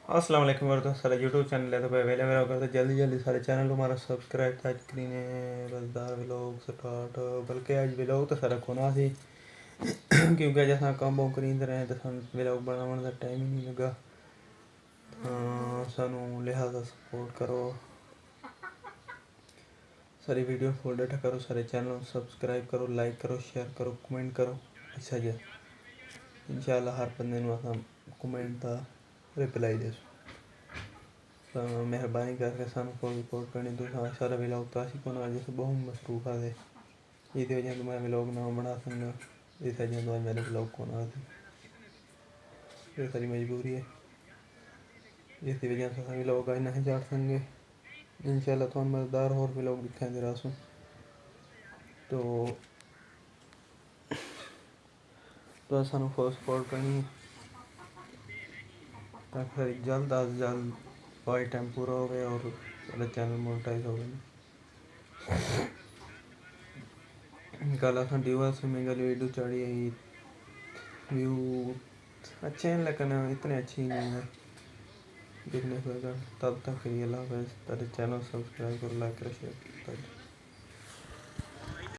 अस्सलाम वालेकुम वर्द सारा यूट्यूब चैनल है तो भाई वेले मेरा करते जल्दी जल्दी सारे चैनल हमारा सब्सक्राइब टच करीने बसदार व्लॉग स्टार्ट बल्कि आज व्लॉग तो सारा कोना सी क्योंकि अज अस कम करींदे रहे तो व्लॉग बनाने का टाइम ही नहीं लगा। सानू लिहाजा सपोर्ट करो, सारी वीडियो फॉरवर्ड करो, सारे चैनल सब्सक्राइब करो, लाइक करो, शेयर करो, कमेंट करो। अच्छा जी, इंशाल्लाह हर बंदे कमेंट का रिप्लाई दे। मेहरबानी करके सानू कोई रिपोर्ट करनी तो सारा व्लॉग तो असी को जैसे बहुत मसरूफ आते ये वजह तो मैं व्लॉग ना बना सकूँगा। इस वजह तो मेरे व्लॉग को ना ये सारी मजबूरी है, इस वजह से सभी लोग आज नहीं चाट सकेंगे। इंशाल्लाह तो मज़ेदार और व्लॉग दिखाई दे रहा तो सानू सपोर्ट करनी ताकि जल्द अज जल्द वाई टाइम पूरा हो गया और सारा चैनल मोनेटाइज हो गया। कल अस डिवर्स में गल वीडियो चढ़ी आई, व्यू अच्छे हैं लेकिन इतने अच्छी नहीं है देखने को। तब तक के लिए अल्लाह हाफ़िज़। चैनल सब्सक्राइब करो, लाइक करो, शेयर करो।